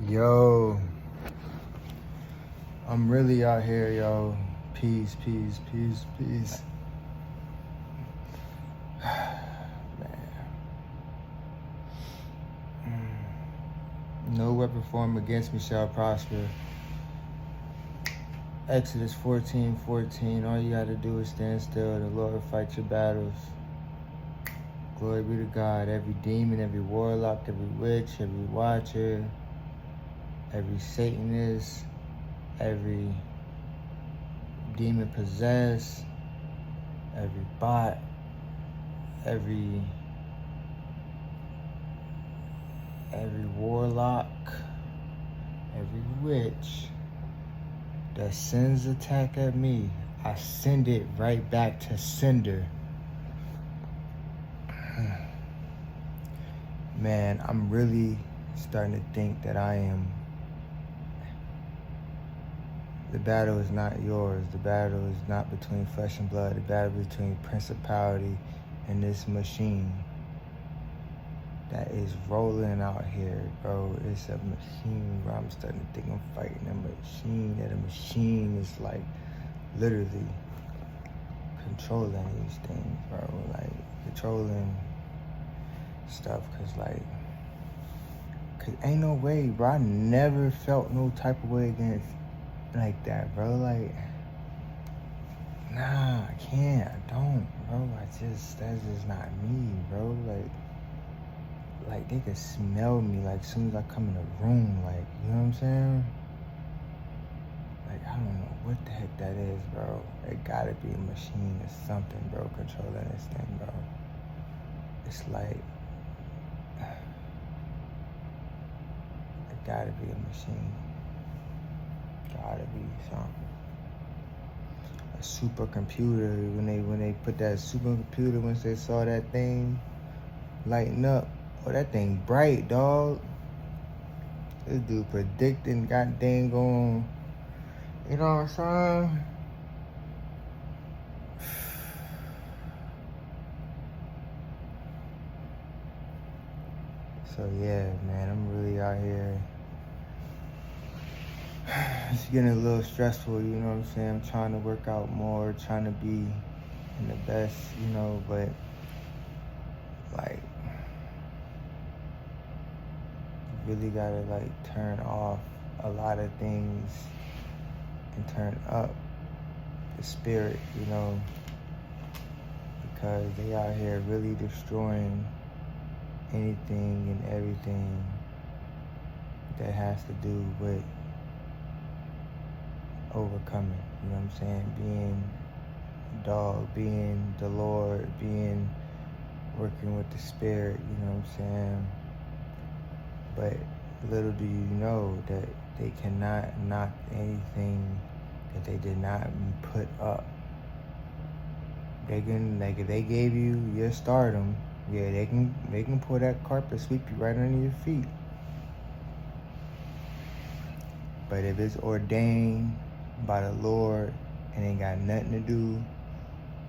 Yo, I'm really out here, yo. Peace, peace, peace, peace. Man. No weapon formed against me shall prosper. Exodus1214. All you gotta do is stand still. The Lord will fight your battles. Glory be to God. Every demon, every warlock, every witch, every watcher, every Satanist, every demon possessed, every bot, every warlock, every witch that sends attack at me, I send it right back to sender. Man, I'm really starting to think that the battle is not yours. The battle is not between flesh and blood. The battle is between principality and this machine that is rolling out here, bro. It's a machine, bro. I'm starting to think I'm fighting a machine. That a machine is like literally controlling these things, bro. Like controlling stuff, cause ain't no way, bro. I never felt no type of way against like that, bro. Like, nah, I can't. I don't, bro. That's just not me, bro. Like they can smell me like as soon as I come in the room, like, you know what I'm saying? Like, I don't know what the heck that is, bro. It gotta be a machine or something, bro, controlling this thing, bro. It's like, it gotta be a machine. Gotta be something. A supercomputer, when they put that supercomputer, once they saw that thing lighting up, oh, that thing bright, dog. This dude predicting goddamn going, you know what I'm saying? So yeah, man, I'm really out here. It's getting a little stressful, you know what I'm saying? I'm trying to work out more, trying to be in the best, you know, but like, you really gotta like turn off a lot of things and turn up the spirit, you know, because they out here really destroying anything and everything that has to do with overcoming, you know what I'm saying? Being dog, being the Lord, being working with the spirit, you know what I'm saying? But little do you know that they cannot knock anything that they did not put up. They can, like, if they gave you your stardom, yeah, they can pull that carpet, sweep you right under your feet. But if it's ordained by the Lord and ain't got nothing to do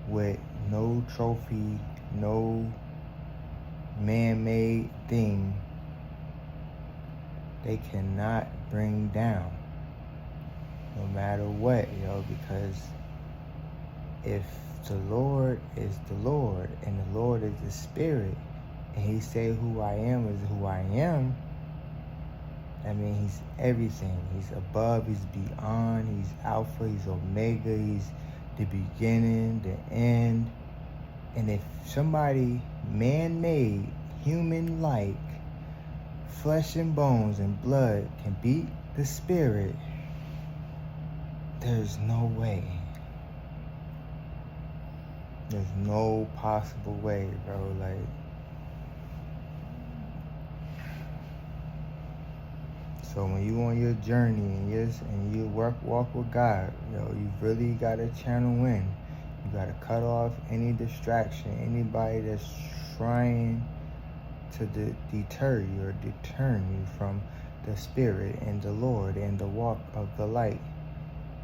with no trophy, no man-made thing, they cannot bring down, no matter what, yo, because if the Lord is the Lord and the Lord is the Spirit, and he say who I am is who I am, I mean, he's everything. He's above, he's beyond, he's Alpha, he's Omega, he's the beginning, the end. And if somebody man-made, human-like, flesh and bones and blood can beat the spirit, there's no way. There's no possible way, bro. Like, so when you on your journey and you walk with God, yo, you really gotta channel in. You gotta cut off any distraction, anybody that's trying to deter you or deter you from the spirit and the Lord and the walk of the light.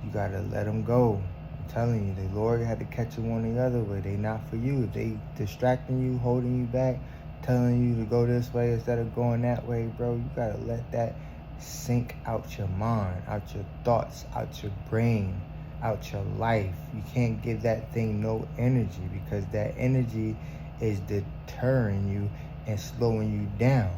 You gotta let them go. I'm telling you, the Lord had to catch them on the other way. They not for you. If they distracting you, holding you back, telling you to go this way instead of going that way, bro, you gotta let that sink out your mind, out your thoughts, out your brain, out your life. You can't give that thing no energy, because that energy is deterring you and slowing you down.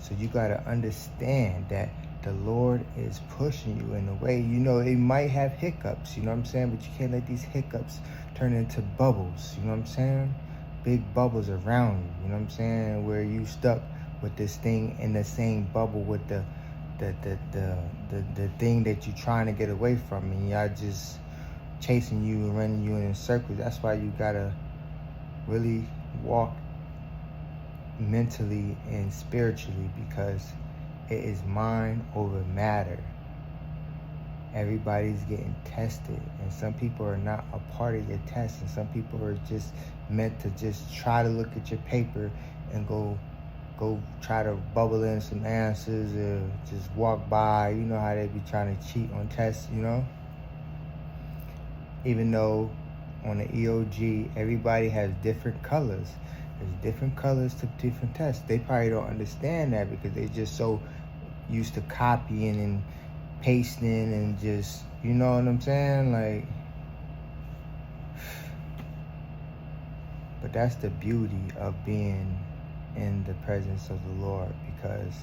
So you got to understand that the Lord is pushing you in a way. You know, it might have hiccups, you know what I'm saying? But you can't let these hiccups turn into bubbles, you know what I'm saying? Big bubbles around you, you know what I'm saying? Where you stuck with this thing in the same bubble with the thing that you're trying to get away from, and y'all just chasing you and running you in circles. That's why you gotta really walk mentally and spiritually, because it is mind over matter. Everybody's getting tested, and some people are not a part of your test, and some people are just meant to just try to look at your paper and go try to bubble in some answers, or just walk by. You know how they be trying to cheat on tests, you know? Even though on the EOG, everybody has different colors. There's different colors to different tests. They probably don't understand that, because they just so used to copying and pasting and just, you know what I'm saying? Like, but that's the beauty of being in the presence of the Lord, because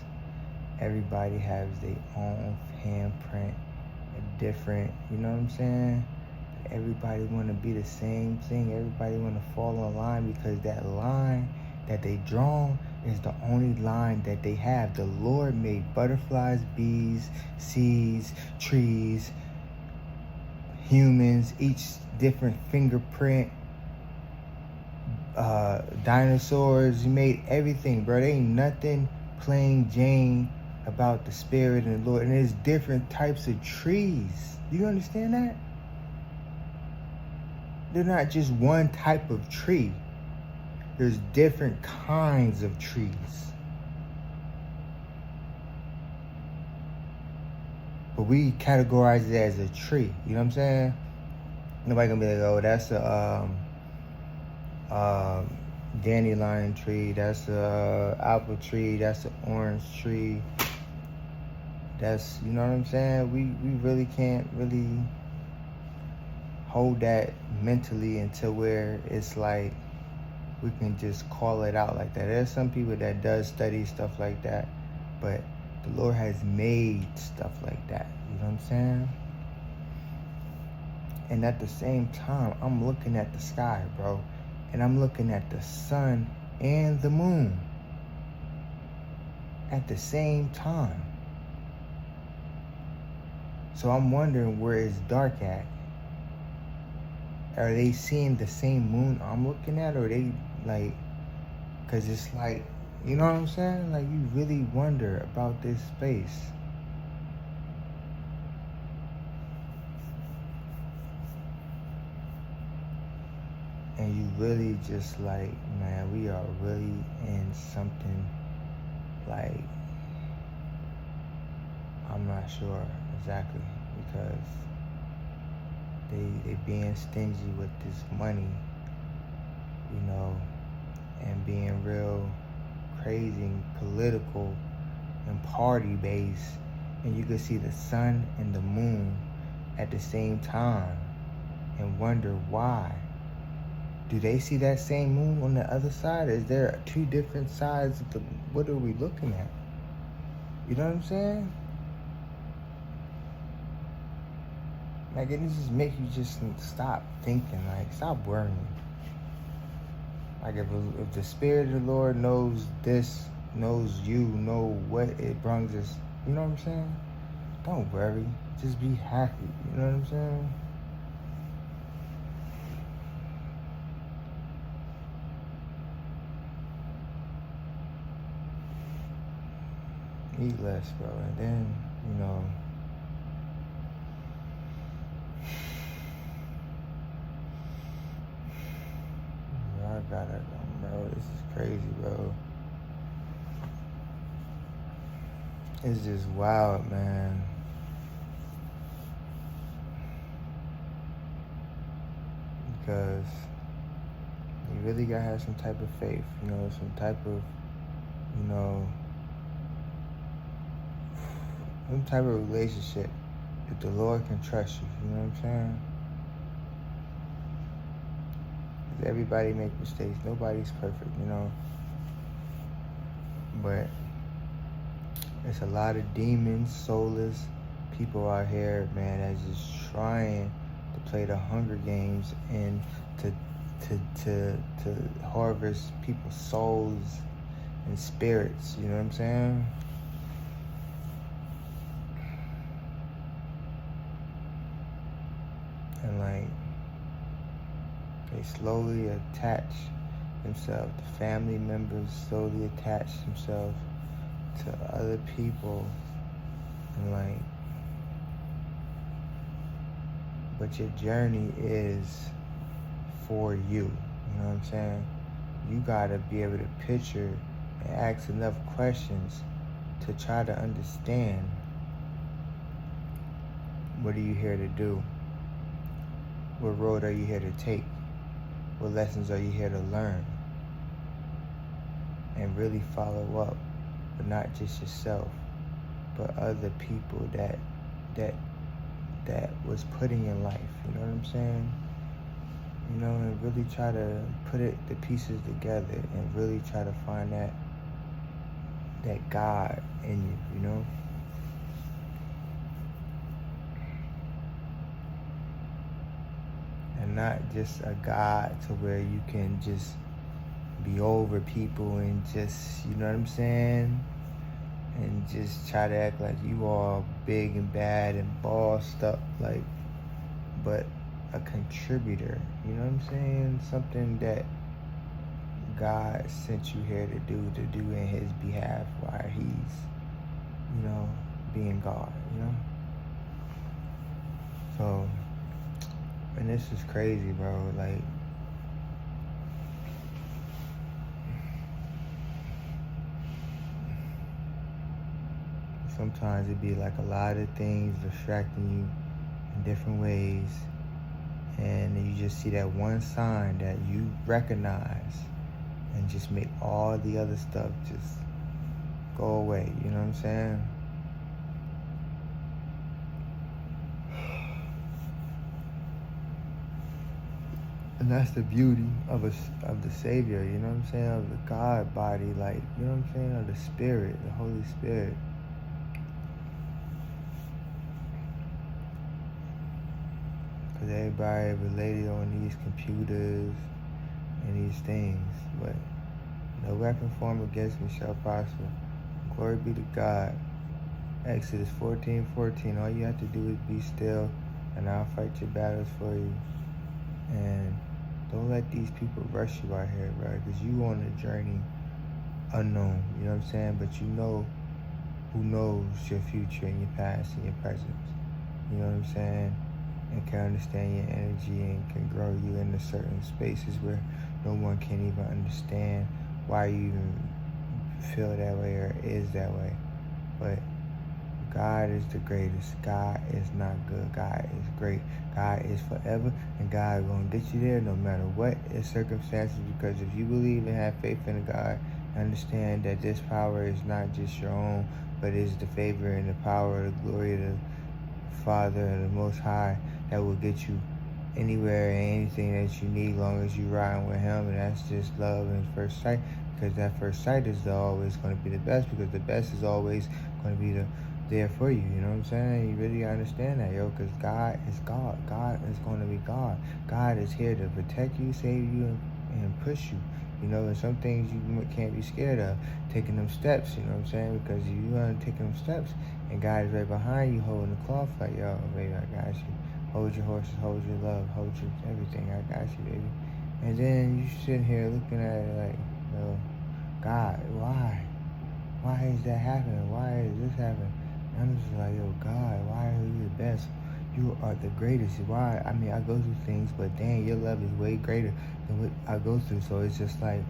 everybody has their own handprint, a different, you know what I'm saying? Everybody want to be the same thing. Everybody want to fall in line, because that line that they drawn is the only line that they have. The Lord made butterflies, bees, seeds, trees, humans, each different fingerprint, dinosaurs. He made everything, bro. There ain't nothing plain Jane about the Spirit and the Lord. And there's different types of trees. Do you understand that? They're not just one type of tree. There's different kinds of trees. But we categorize it as a tree. You know what I'm saying? Nobody gonna be like, oh, that's a dandelion tree, that's a apple tree, that's an orange tree. That's, you know what I'm saying? We really can't really hold that mentally until where it's like we can just call it out like that. There's some people that does study stuff like that, but the Lord has made stuff like that. You know what I'm saying? And at the same time, I'm looking at the sky, bro, and I'm looking at the sun and the moon at the same time. So I'm wondering where it's dark at. Are they seeing the same moon I'm looking at, or are they like, cause it's like, you know what I'm saying? Like, you really wonder about this space. And you really just like, man, we are really in something like, I'm not sure exactly, because they being stingy with this money, you know, and being real crazy and political and party based. And you can see the sun and the moon at the same time and wonder why. Do they see that same moon on the other side? Is there two different sides of the, what are we looking at? You know what I'm saying? Like, it just make you just stop thinking, like, stop worrying. Like, if the Spirit of the Lord knows this, knows you, know what it brings us, you know what I'm saying? Don't worry, just be happy, you know what I'm saying? Eat less, bro, and then, you know, I gotta, bro, this is crazy, bro. It's just wild, man. Because you really gotta have some type of faith, you know, some type of, you know, Some type of relationship that the Lord can trust you. You know what I'm saying? Because everybody make mistakes. Nobody's perfect, you know. But there's a lot of demons, soulless people out here, man, that's just trying to play the Hunger Games and to harvest people's souls and spirits. You know what I'm saying? And like, they slowly attach themselves, the family members slowly attach themselves to other people, and like, but your journey is for you. You know what I'm saying? You gotta be able to picture and ask enough questions to try to understand, what are you here to do? What road are you here to take? What lessons are you here to learn? And really follow up, but not just yourself, but other people that was put in your life. You know what I'm saying? You know, and really try to put the pieces together and really try to find that God in you, you know? And not just a God to where you can just be over people and just, you know what I'm saying? And just try to act like you all big and bad and bossed up, like, but a contributor, you know what I'm saying? Something that God sent you here to do in his behalf while he's, you know, being God, you know? So, and this is crazy, bro, like, sometimes it be like a lot of things distracting you in different ways, and you just see that one sign that you recognize and just make all the other stuff just go away, you know what I'm saying? And that's the beauty of the Savior, you know what I'm saying? Of the God body, like, you know what I'm saying? Of the Spirit, the Holy Spirit. Because everybody related on these computers and these things, but no weapon formed against me shall prosper. Glory be to God. Exodus1214. All you have to do is be still, and I'll fight your battles for you. And don't let these people rush you out here, bro, because you on a journey unknown, you know what I'm saying? But you know who knows your future and your past and your present, you know what I'm saying? And can understand your energy and can grow you into certain spaces where no one can even understand why you even feel that way or is that way. But God is the greatest. God is not good. God is great. God is forever, and God is going to get you there no matter what the circumstances, because if you believe and have faith in God, understand that this power is not just your own, but is the favor and the power, the glory of the Father and the Most High that will get you anywhere and anything that you need, long as you riding with him. And that's just love and first sight, because that first sight is always going to be the best, because the best is always going to be there for you. You know what I'm saying? You really understand that, yo, because God is God. God is going to be God. God is here to protect you, save you, and push you. You know, and some things you can't be scared of, taking them steps, you know what I'm saying? Because you want to take them steps, and God is right behind you holding the cloth like, yo, baby, I got you. Hold your horses, hold your love, hold your everything. I got you, baby. And then you sitting here looking at it like, yo, God, why? Why is that happening? Why is this happening? And I'm just like, yo, God, why are you the best? You are the greatest. Why? I mean, I go through things, but dang, your love is way greater than what I go through. So it's just like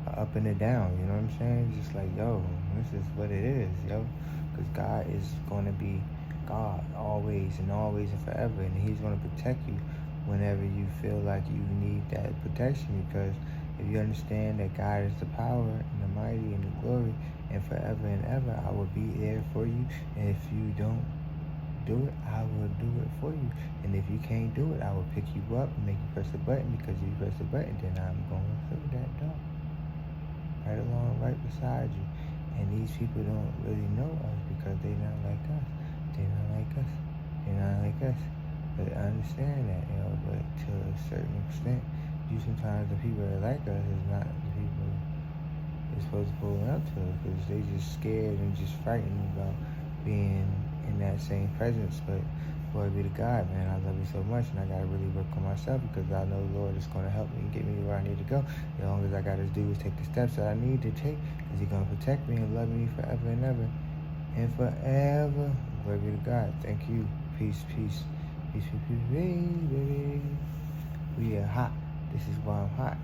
a up and a down, you know what I'm saying? Just like, yo, this is what it is, yo. Because God is going to be God always and always and forever. And he's going to protect you whenever you feel like you need that protection. Because if you understand that God is the power and the mighty and the glory, and forever and ever I will be there for you. And if you don't do it, I will do it for you. And if you can't do it, I will pick you up and make you press the button, because if you press the button, then I'm going through that door. Right along, right beside you. And these people don't really know us because they're not like us. They're not like us. They're not like us. But I understand that, but to a certain extent, sometimes the people that like us is not the people they're supposed to pull up to us, because they just scared and just frightened about being in that same presence. But glory be to God, man. I love you so much, and I gotta really work on myself, because I know the Lord is gonna help me and get me to where I need to go. As long as I gotta do is take the steps that I need to take, because He's gonna protect me and love me forever and ever and forever. Glory be to God. Thank you. Peace, peace, peace, peace, peace, baby. We are hot. This is why I'm hot.